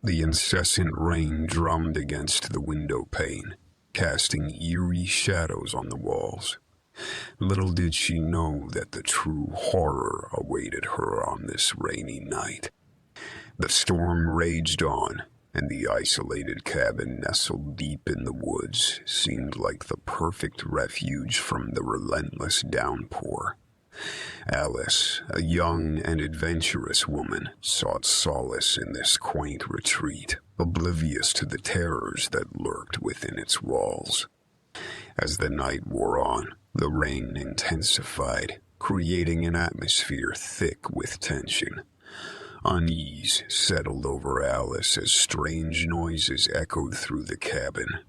The incessant rain drummed against the window pane, casting eerie shadows on the walls. Little did she know that the true horror awaited her on this rainy night. The storm raged on, and the isolated cabin nestled deep in the woods seemed like the perfect refuge from the relentless downpour. Alice, a young and adventurous woman, sought solace in this quaint retreat, oblivious to the terrors that lurked within its walls. As the night wore on, the rain intensified, creating an atmosphere thick with tension. Unease settled over Alice as strange noises echoed through the cabin.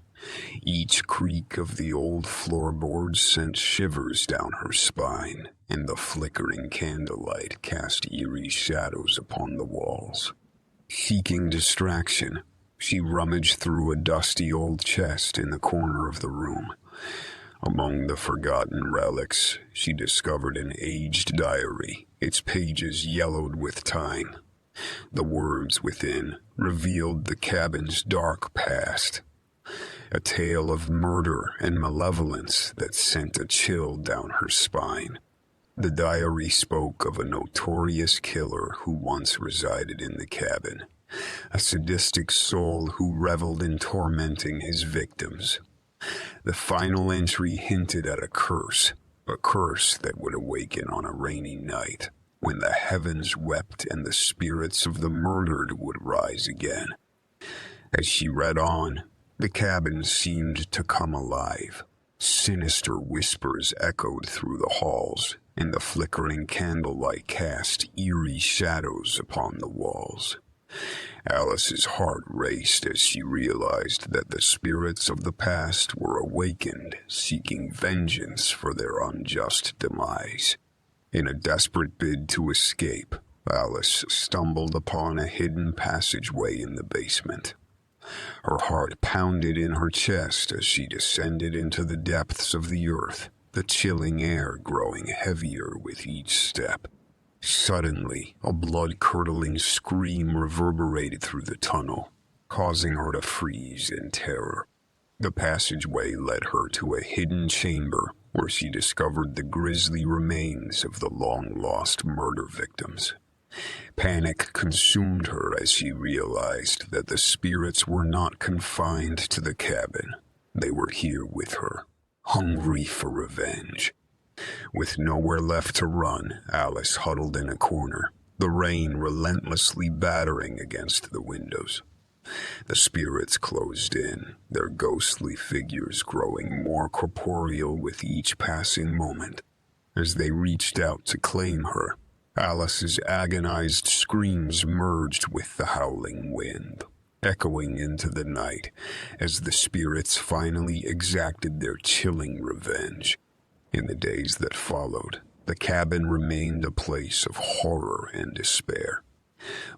Each creak of the old floorboards sent shivers down her spine, and the flickering candlelight cast eerie shadows upon the walls. Seeking distraction, she rummaged through a dusty old chest in the corner of the room. Among the forgotten relics, she discovered an aged diary, its pages yellowed with time. The words within revealed the cabin's dark past, a tale of murder and malevolence that sent a chill down her spine. The diary spoke of a notorious killer who once resided in the cabin, a sadistic soul who reveled in tormenting his victims. The final entry hinted at a curse that would awaken on a rainy night, when the heavens wept and the spirits of the murdered would rise again. As she read on, the cabin seemed to come alive. Sinister whispers echoed through the halls, and the flickering candlelight cast eerie shadows upon the walls. Alice's heart raced as she realized that the spirits of the past were awakened, seeking vengeance for their unjust demise. In a desperate bid to escape, Alice stumbled upon a hidden passageway in the basement. Her heart pounded in her chest as she descended into the depths of the earth, the chilling air growing heavier with each step. Suddenly, a blood-curdling scream reverberated through the tunnel, causing her to freeze in terror. The passageway led her to a hidden chamber where she discovered the grisly remains of the long-lost murder victims. Panic consumed her as she realized that the spirits were not confined to the cabin. They were here with her, hungry for revenge. With nowhere left to run, Alice huddled in a corner, the rain relentlessly battering against the windows. The spirits closed in, their ghostly figures growing more corporeal with each passing moment. As they reached out to claim her, Alice's agonized screams merged with the howling wind, echoing into the night as the spirits finally exacted their chilling revenge. In the days that followed, the cabin remained a place of horror and despair.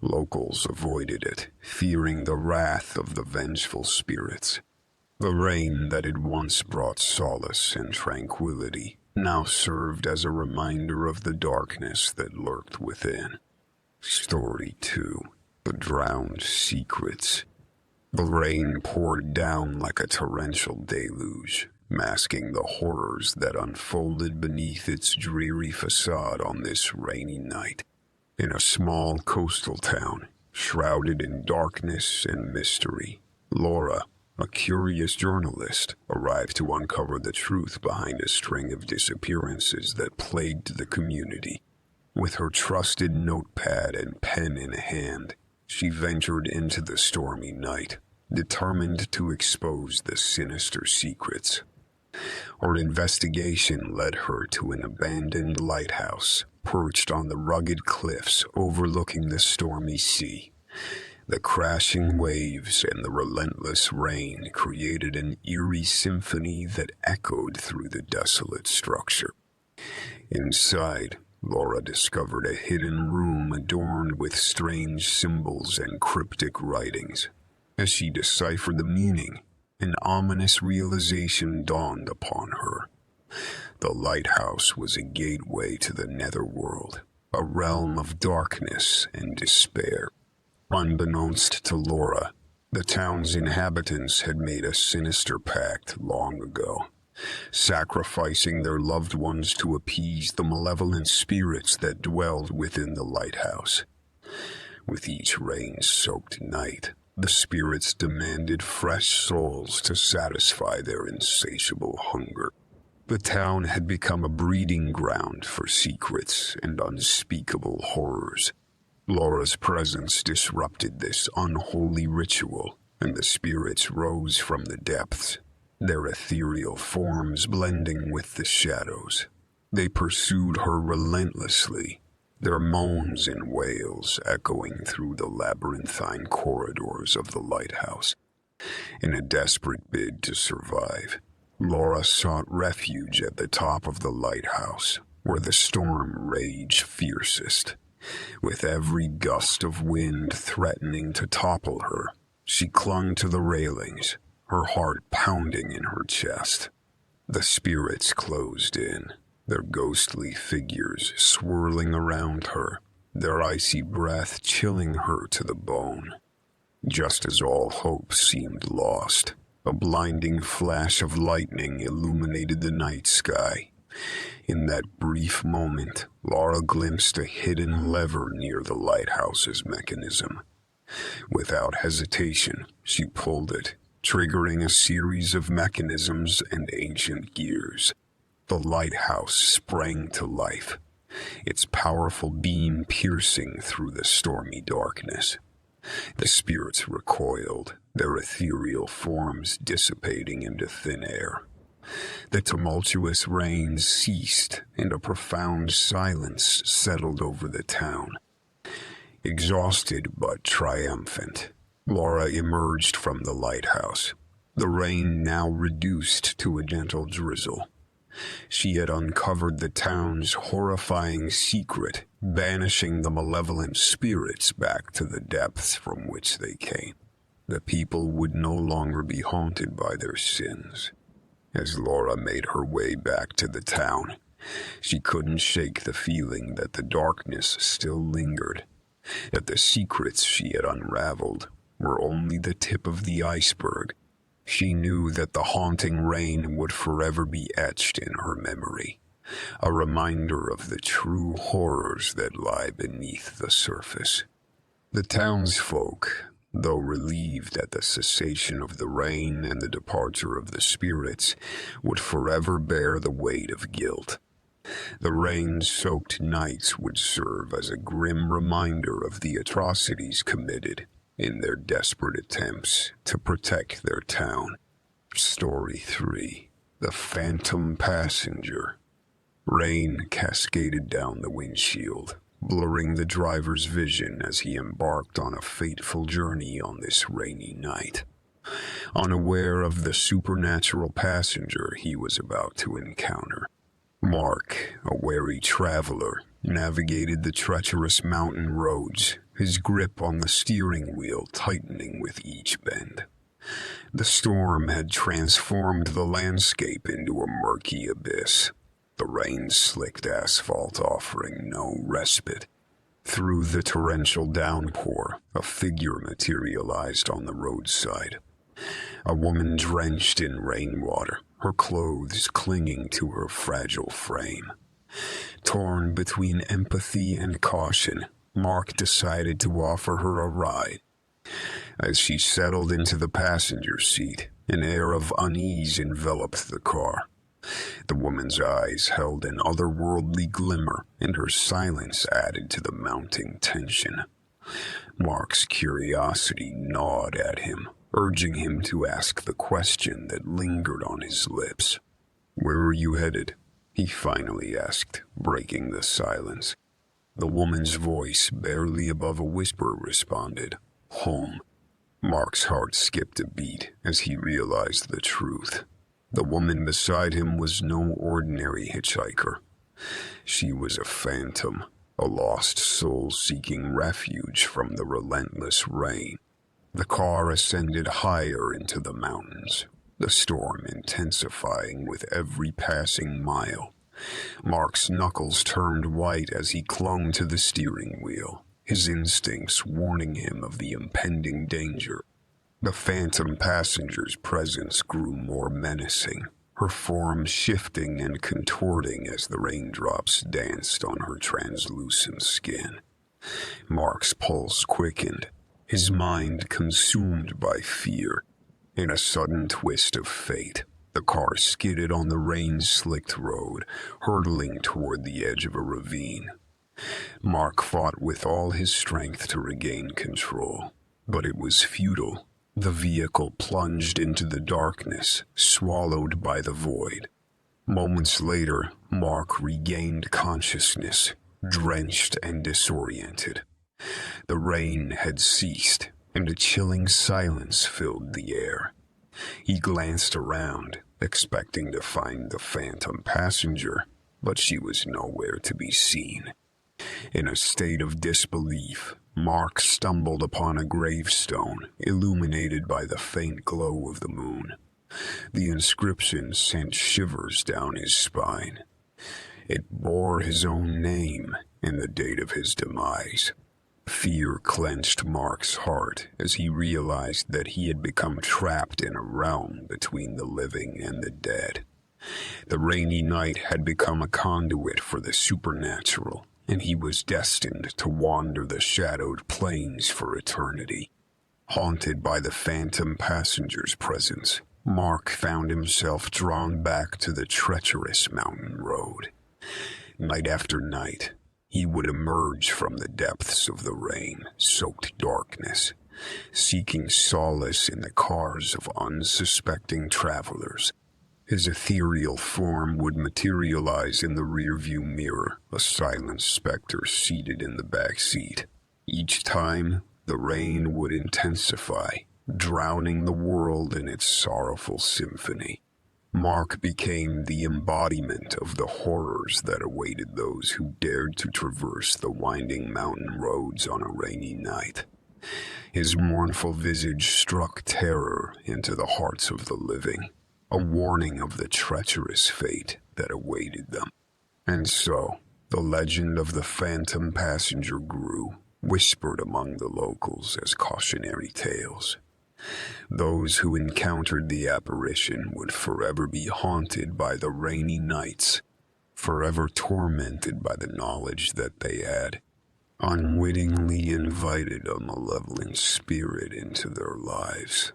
Locals avoided it, fearing the wrath of the vengeful spirits. The rain that had once brought solace and tranquility now served as a reminder of the darkness that lurked within. Story 2: The Drowned Secrets. The rain poured down like a torrential deluge, masking the horrors that unfolded beneath its dreary facade on this rainy night. In a small coastal town, shrouded in darkness and mystery, Laura, a curious journalist, arrived to uncover the truth behind a string of disappearances that plagued the community. With her trusted notepad and pen in hand, she ventured into the stormy night, determined to expose the sinister secrets. Her investigation led her to an abandoned lighthouse, perched on the rugged cliffs overlooking the stormy sea. The crashing waves and the relentless rain created an eerie symphony that echoed through the desolate structure. Inside, Laura discovered a hidden room adorned with strange symbols and cryptic writings. As she deciphered the meaning, an ominous realization dawned upon her. The lighthouse was a gateway to the netherworld, a realm of darkness and despair. Unbeknownst to Laura, the town's inhabitants had made a sinister pact long ago, sacrificing their loved ones to appease the malevolent spirits that dwelled within the lighthouse. With each rain-soaked night, the spirits demanded fresh souls to satisfy their insatiable hunger. The town had become a breeding ground for secrets and unspeakable horrors. Laura's presence disrupted this unholy ritual, and the spirits rose from the depths, their ethereal forms blending with the shadows. They pursued her relentlessly, their moans and wails echoing through the labyrinthine corridors of the lighthouse. In a desperate bid to survive, Laura sought refuge at the top of the lighthouse, where the storm raged fiercest. With every gust of wind threatening to topple her, she clung to the railings, her heart pounding in her chest. The spirits closed in, their ghostly figures swirling around her, their icy breath chilling her to the bone. Just as all hope seemed lost, a blinding flash of lightning illuminated the night sky. In that brief moment, Laura glimpsed a hidden lever near the lighthouse's mechanism. Without hesitation, she pulled it, triggering a series of mechanisms and ancient gears. The lighthouse sprang to life, its powerful beam piercing through the stormy darkness. The spirits recoiled, their ethereal forms dissipating into thin air. The tumultuous rain ceased, and a profound silence settled over the town. Exhausted but triumphant, Laura emerged from the lighthouse, the rain now reduced to a gentle drizzle. She had uncovered the town's horrifying secret, banishing the malevolent spirits back to the depths from which they came. The people would no longer be haunted by their sins. As Laura made her way back to the town, she couldn't shake the feeling that the darkness still lingered, that the secrets she had unraveled were only the tip of the iceberg. She knew that the haunting rain would forever be etched in her memory, a reminder of the true horrors that lie beneath the surface. The townsfolk, though relieved at the cessation of the rain and the departure of the spirits, would forever bear the weight of guilt. The rain-soaked nights would serve as a grim reminder of the atrocities committed in their desperate attempts to protect their town. Story 3. The Phantom Passenger. Rain cascaded down the windshield, blurring the driver's vision as he embarked on a fateful journey on this rainy night. Unaware of the supernatural passenger he was about to encounter, Mark, a wary traveler, navigated the treacherous mountain roads, his grip on the steering wheel tightening with each bend. The storm had transformed the landscape into a murky abyss, the rain-slicked asphalt offering no respite. Through the torrential downpour, a figure materialized on the roadside. A woman drenched in rainwater, her clothes clinging to her fragile frame. Torn between empathy and caution, Mark decided to offer her a ride. As she settled into the passenger seat, an air of unease enveloped the car. The woman's eyes held an otherworldly glimmer, and her silence added to the mounting tension. Mark's curiosity gnawed at him, urging him to ask the question that lingered on his lips. "Where are you headed?" he finally asked, breaking the silence. The woman's voice, barely above a whisper, responded, "Home." Mark's heart skipped a beat as he realized the truth. The woman beside him was no ordinary hitchhiker. She was a phantom, a lost soul seeking refuge from the relentless rain. The car ascended higher into the mountains, the storm intensifying with every passing mile. Mark's knuckles turned white as he clung to the steering wheel, his instincts warning him of the impending danger. The phantom passenger's presence grew more menacing, her form shifting and contorting as the raindrops danced on her translucent skin. Mark's pulse quickened, his mind consumed by fear. In a sudden twist of fate, the car skidded on the rain-slicked road, hurtling toward the edge of a ravine. Mark fought with all his strength to regain control, but it was futile. The vehicle plunged into the darkness, swallowed by the void. Moments later, Mark regained consciousness, drenched and disoriented. The rain had ceased, and a chilling silence filled the air. He glanced around, expecting to find the phantom passenger, but she was nowhere to be seen. In a state of disbelief, Mark stumbled upon a gravestone illuminated by the faint glow of the moon. The inscription sent shivers down his spine. It bore his own name and the date of his demise. Fear clenched Mark's heart as he realized that he had become trapped in a realm between the living and the dead. The rainy night had become a conduit for the supernatural, and he was destined to wander the shadowed plains for eternity. Haunted by the phantom passenger's presence, Mark found himself drawn back to the treacherous mountain road. Night after night, he would emerge from the depths of the rain-soaked darkness, seeking solace in the cars of unsuspecting travelers. His ethereal form would materialize in the rearview mirror, a silent specter seated in the back seat. Each time, the rain would intensify, drowning the world in its sorrowful symphony. Mark became the embodiment of the horrors that awaited those who dared to traverse the winding mountain roads on a rainy night. His mournful visage struck terror into the hearts of the living, a warning of the treacherous fate that awaited them. And so, the legend of the phantom passenger grew, whispered among the locals as cautionary tales. Those who encountered the apparition would forever be haunted by the rainy nights, forever tormented by the knowledge that they had unwittingly invited a malevolent spirit into their lives.